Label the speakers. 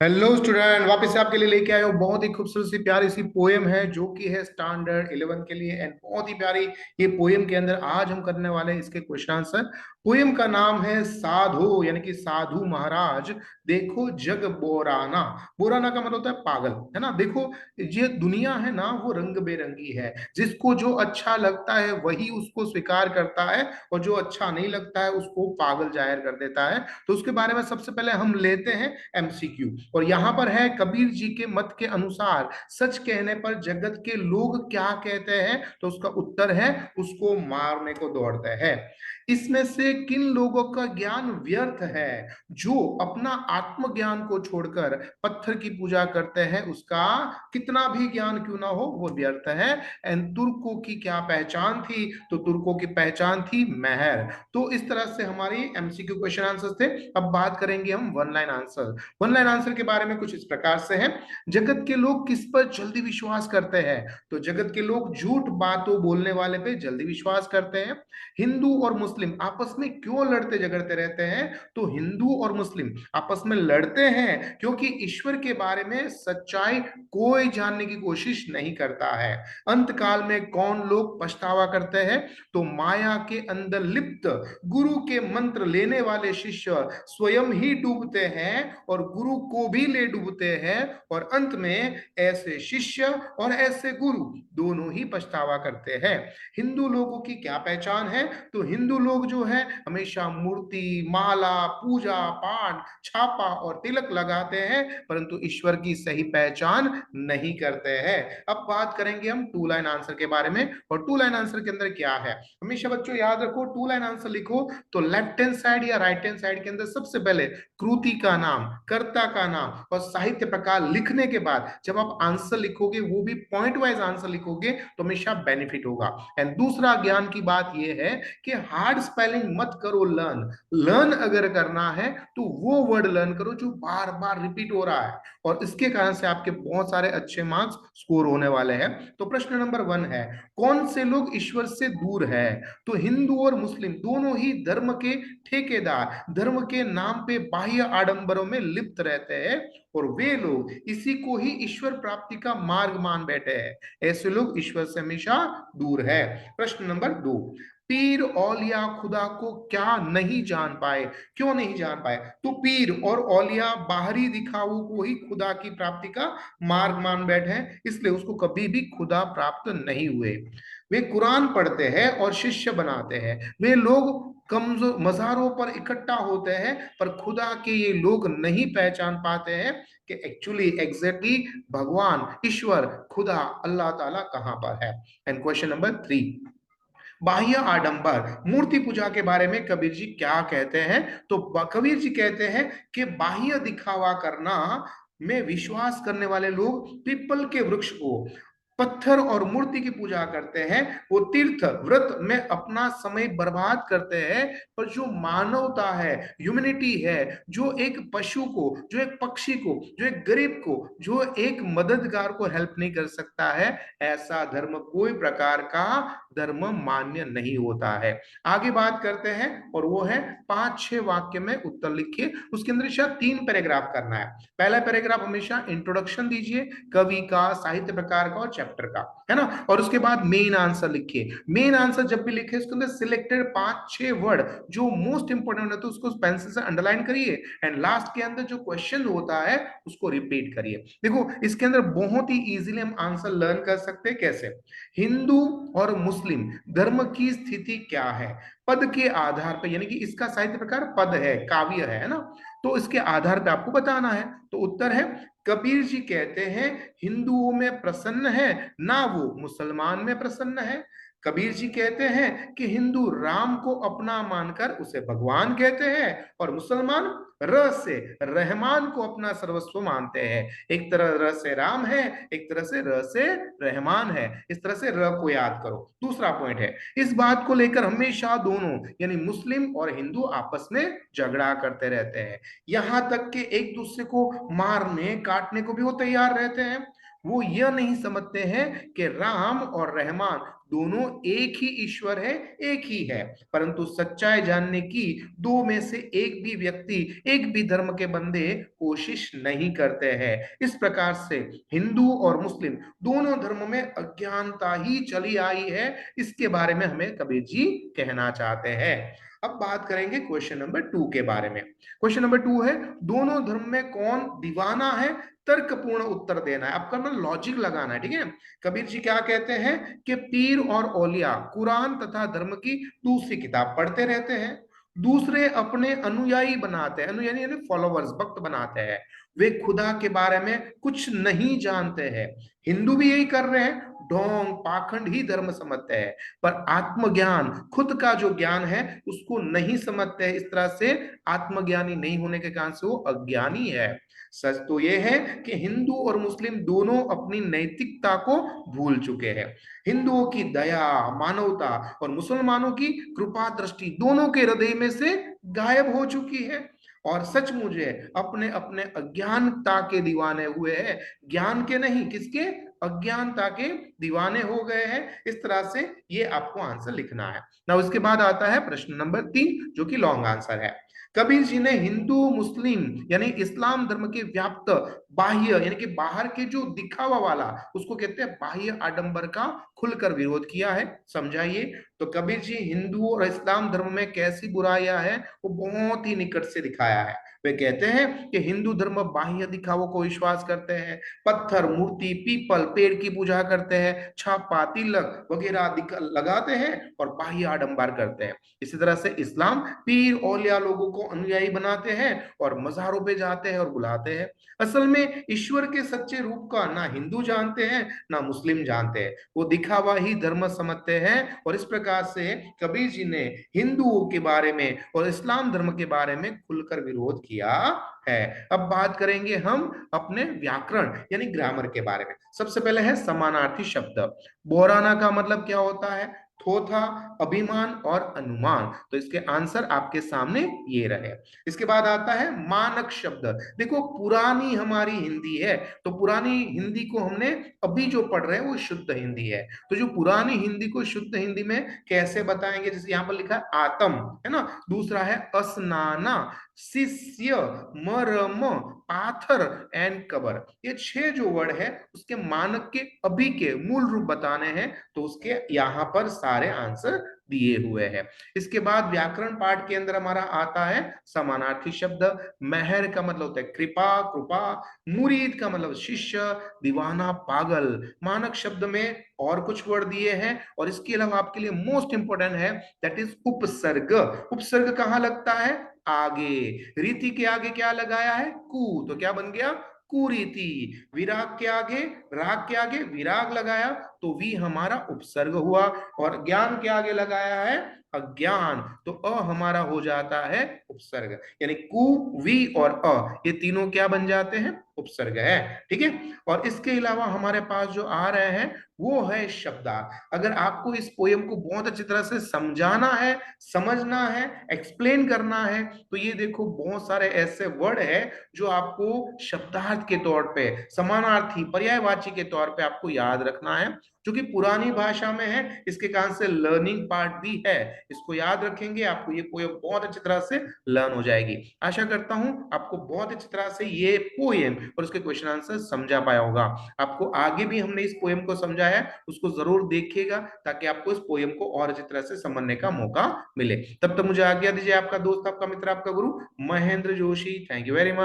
Speaker 1: Hello student, वापस से आपके लिए लेके आए हो बहुत ही खूबसूरत सी प्यारी सी पोएम है जो कि है स्टैंडर्ड 11 के लिए। एंड बहुत ही प्यारी ये पोएम के अंदर आज हम करने वाले हैं इसके क्वेश्चन आंसर। पोएम का नाम है साधु, यानी कि साधु महाराज देखो जग बोराना। बोराना का मतलब होता है पागल, है ना। देखो, ये दुनिया है ना, वो रंग बेरंगी है। जिसको जो अच्छा लगता है वही उसको स्वीकार करता है, और जो अच्छा नहीं लगता है उसको पागल जाहिर कर देता है। तो उसके बारे में सबसे पहले हम लेते हैं एमसीक्यू। और यहां पर है, कबीर जी के मत के अनुसार सच कहने पर जगत के लोग क्या कहते हैं। तो उसका उत्तर है, उसको मारने को दौड़ते हैं। इसमें से किन लोगों का ज्ञान व्यर्थ है, जो अपना आत्मज्ञान को छोड़कर पत्थर की पूजा करते हैं, उसका कितना भी ज्ञान क्यों ना हो वो व्यर्थ है। एंड तुर्कों की क्या पहचान थी, तो तुर्कों की पहचान थी मेहर। तो इस तरह से हमारी एमसीक्यू क्वेश्चन आंसर थे। अब बात करेंगे हम one line answer. One line answer के बारे में कुछ इस प्रकार से है। जगत के लोग किस पर जल्दी विश्वास करते हैं, तो जगत के लोग झूठ बातों बोलने वाले पे जल्दी विश्वास करते हैं। हिंदू और मुस्लिम आपस में क्यों लड़ते झगड़ते रहते हैं, तो हिंदू और मुस्लिम आपस में लड़ते हैं क्योंकि ईश्वर के बारे में सच्चाई कोई जानने की कोशिश नहीं करता है। अंत काल में कौन लोग पछतावा करते हैं, तो माया के अंदर लिप्त गुरु के मंत्र लेने वाले शिष्य स्वयं ही डूबते हैं और गुरु को भी ले डूबते हैं। और अंत में ऐसे शिष्य और ऐसे गुरु दोनों ही पछतावा करते हैं। हिंदू लोगों की क्या पहचान है, तो हिंदू लोग जो है हमेशा मूर्ति, माला, पूजा पाठ, छापा और तिलक लगाते हैं, परंतु ईश्वर की सही पहचान नहीं करते हैं। अब बात करेंगे हम टू लाइन आंसर के बारे में। और टू लाइन आंसर के अंदर क्या है, हमेशा बच्चों याद रखो, टू लाइन आंसर लिखो तो लेफ्ट हैंड साइड या राइट हैंड साइड के अंदर सबसे पहले कृति का नाम, कर्ता का नाम और साहित्य प्रकार लिखने के बाद जब आप आंसर लिखोगे, वो भी पॉइंट वाइज आंसर लिखोगे, तो हमेशा बेनिफिट होगा। एंड दूसरा ज्ञान की बात यह है कि हार्ड स्पेलिंग मत करो, लर्न। लर्न अगर करना है तो वो वर्ड लर्न करो जो बार बार रिपीट हो रहा है, और इसके कारण से आपके बहुत सारे अच्छे मार्क्स स्कोर होने वाले हैं। तो प्रश्न नंबर 1 है, कौन से लोग ईश्वर से दूर है, तो हिंदू और मुस्लिम दोनों ही धर्म के ठेकेदार, धर्म के नाम पे बाह्य आडंबरों में लिप्त रहते हैं, और वे लोग इसी को ही ईश्वर प्राप्ति का मार्ग मान बैठे हैं। ऐसे लोग ईश्वर से हमेशा दूर है। प्रश्न नंबर 2, पीर औलिया खुदा को क्या नहीं जान पाए, क्यों नहीं जान पाए, तो पीर और औलिया बाहरी दिखाऊ को ही खुदा की प्राप्ति का मार्ग मान बैठे हैं, इसलिए उसको कभी भी खुदा प्राप्त नहीं हुए। वे कुरान पढ़ते हैं और शिष्य बनाते हैं, वे लोग कमजोर मज़ारों पर इकट्ठा होते हैं, पर खुदा के ये लोग नहीं पहचान पाते हैं कि एक्चुअली एग्जैक्टली भगवान, ईश्वर, खुदा, अल्लाह ताला कहां पर है। एंड क्वेश्चन नंबर 3, बाह्य आडंबर मूर्ति पूजा के बारे में कबीर जी क्या कहते हैं, तो कबीर जी कहते हैं कि बाह्य दिखावा करना में विश्वास करने वाले लोग पीपल के वृक्ष को, पत्थर और मूर्ति की पूजा करते हैं, वो तीर्थ व्रत में अपना समय बर्बाद करते हैं। पर जो मानवता है, ह्यूमैनिटी है, जो एक पशु को, जो एक पक्षी को, जो एक गरीब को, जो एक मददगार को हेल्प नहीं कर सकता है, ऐसा धर्म कोई प्रकार का धर्म मान्य नहीं होता है। आगे बात करते हैं, और वो है 5-6 वाक्य में उत्तर लिखिए। उसके अंदर शायद 3 पैराग्राफ करना है। पहला पैराग्राफ हमेशा इंट्रोडक्शन दीजिए, कवि का, साहित्य प्रकार का और चैप्टर का, है ना। और उसके बाद मेन आंसर लिखिए। मेन आंसर जब भी लिखे उसके अंदर सिलेक्टेड 5-6 वर्ड जो मोस्ट इंपोर्टेंट होता है उसको पेंसिल से अंडरलाइन करिए, एंड लास्ट के अंदर जो क्वेश्चन होता है उसको रिपीट करिए। देखो, इसके अंदर बहुत ही इजीली हम आंसर लर्न कर सकते हैं। कैसे, हिंदू और मुस्लिम धर्म की स्थिति क्या है, पद के आधार पर, यानी कि इसका साहित्य प्रकार पद है, काव्य है ना, तो इसके आधार पर आपको बताना है। तो उत्तर है, कबीर जी कहते हैं हिंदुओं में प्रसन्न है ना वो मुसलमान में प्रसन्न है। कबीर जी कहते हैं कि हिंदू राम को अपना मानकर उसे भगवान कहते हैं, और मुसलमान र से रहमान को अपना सर्वस्व मानते हैं। एक तरह र से राम है, एक तरह से र से रहमान है। इस तरह से र को याद करो। दूसरा पॉइंट है, इस बात को लेकर हमेशा दोनों यानी मुस्लिम और हिंदू आपस में झगड़ा करते रहते हैं, यहां तक कि एक दूसरे को मारने काटने को भी वो तैयार रहते हैं। वो यह नहीं समझते हैं कि राम और रहमान दोनों एक ही ईश्वर है, एक ही है, परंतु सच्चाई जानने की दो में से एक भी व्यक्ति, एक भी धर्म के बंदे कोशिश नहीं करते हैं। इस प्रकार से हिंदू और मुस्लिम दोनों धर्मों में अज्ञानता ही चली आई है, इसके बारे में हमें कबीर जी कहना चाहते हैं। अब बात करेंगे क्वेश्चन नंबर 2 के बारे में। क्वेश्चन नंबर 2 है, दोनों धर्म में कौन दीवाना है? तर्कपूर्ण उत्तर देना है, आपका मतलब लॉजिक लगाना है, ठीक है। कबीर जी क्या कहते हैं कि पीर और औलिया कुरान तथा धर्म की दूसरी किताब पढ़ते रहते हैं, दूसरे अपने अनुयायी बनाते हैं, अनुयायी यानी फॉलोवर्स, भक्त बनाते हैं, वे खुदा के बारे में कुछ नहीं जानते हैं। हिंदू भी यही कर रहे हैं, ढोंग पाखंड ही धर्म समझते हैं, पर आत्मज्ञान, खुद का जो ज्ञान है उसको नहीं समझते हैं। इस तरह से आत्मज्ञानी नहीं होने के कारण से वो अज्ञानी है। सच तो यह है कि हिंदू और मुस्लिम दोनों अपनी नैतिकता को भूल चुके हैं। हिंदुओं की दया, मानवता और मुसलमानों की कृपा दृष्टि दोनों के हृदय में से गायब हो चुकी है, और सच मुझे अपने अपने अज्ञानता के दीवाने हुए हैं, ज्ञान के नहीं, किसके? अज्ञानता के दीवाने हो गए हैं। इस तरह से ये आपको आंसर लिखना है ना। उसके बाद आता है प्रश्न नंबर 3, जो कि लॉन्ग आंसर है। कबीर जी ने हिंदू मुस्लिम यानी इस्लाम धर्म के व्याप्त बाह्य यानी कि बाहर के जो दिखावा वाला, उसको कहते हैं बाह्य आडंबर का खुलकर विरोध किया है, समझाइए। तो कबीर जी हिंदू और इस्लाम धर्म में कैसी बुराइयां हैं वो बहुत ही निकट से दिखाया है। वे कहते हैं कि हिंदू धर्म बाह्य दिखावों को विश्वास करते हैं, पत्थर, मूर्ति, पीपल, पेड़ की पूजा करते हैं, छापा, तिलक वगैरह लगाते हैं और बाह्य आडंबर करते हैं। इसी तरह से इस्लाम पीर औलिया लोगों को अनुयायी बनाते हैं और मज़ारों पे जाते हैं और बुलाते हैं। असल में ईश्वर के सच्चे रूप का ना हिंदू जानते हैं ना मुस्लिम जानते हैं, वो दिखावा ही धर्म समझते हैं। और इस प्रकार से कबीर जी ने हिंदुओं के बारे में और इस्लाम धर्म के बारे में खुलकर विरोध किया है। अब बात करेंगे हम अपने व्याकरण यानी ग्रामर के बारे में। सबसे पहले है समानार्थी शब्द। बोराना का मतलब क्या होता है? थोथा, अभिमान और अनुमान। तो इसके आंसर आपके सामने ये रहे। इसके बाद आता है मानक शब्द। देखो पुरानी हमारी हिंदी है, तो पुरानी हिंदी को हमने अभी जो पढ़ रहे हैं वो शुद्ध हिंदी है। तो जो पुरानी हिंदी को शुद्ध हिंदी में कैसे बताएंगे? जैसे यहाँ पर लिखा है आतम, है ना। दूसरा है अस्नाना, शिष्य, मरम, पाथर एंड कबर। ये 6 जो वर्ड है उसके मानक के अभी के मूल रूप बताने हैं, तो उसके यहाँ पर सारे आंसर दिए हुए हैं। इसके बाद व्याकरण पाठ के अंदर हमारा आता है समानार्थी शब्द। मेहर का मतलब होता है कृपा, कृपा। मुरीद का मतलब शिष्य, दीवाना, पागल। मानक शब्द में और कुछ वर्ड दिए हैं, और इसके अलावा आपके लिए मोस्ट इंपोर्टेंट है दैट इज उपसर्ग। उपसर्ग कहाँ लगता है? आगे। रीति के आगे क्या लगाया है? कु, तो क्या बन गया? कुरीति। विराग के आगे, राग के आगे विराग लगाया तो वी हमारा उपसर्ग हुआ, और ज्ञान के आगे लगाया है अज्ञान, तो अ हमारा हो जाता है उपसर्ग। यानी कु, वी और अ ये तीनों क्या बन जाते हैं? उपसर्ग है, ठीक है। और इसके अलावा हमारे पास जो आ रहे हैं वो है शब्दार्थ। अगर आपको इस पोयम को बहुत अच्छी तरह से समझाना है, समझना है, एक्सप्लेन करना है, तो ये देखो बहुत सारे ऐसे वर्ड है जो आपको शब्दार्थ के तौर पे, समानार्थी, पर्यायवाची के तौर पे आपको याद रखना है, जो कि पुरानी भाषा में है। इसके कारण से लर्निंग पार्ट भी है, इसको याद रखेंगे आपको ये पोयम बहुत अच्छी तरह से लर्न हो जाएगी। आशा करता हूं आपको बहुत अच्छी तरह से ये पोयम और उसके क्वेश्चन आंसर समझा पाया होगा। आपको आगे भी हमने इस पोयम को समझा है, उसको जरूर देखिएगा ताकि आपको इस पोयम को और अच्छी तरह से समझने का मौका मिले। तब तक मुझे आज्ञा दीजिए, आपका दोस्त, आपका मित्र, आपका गुरु Mahendra Joshi. Thank you very much.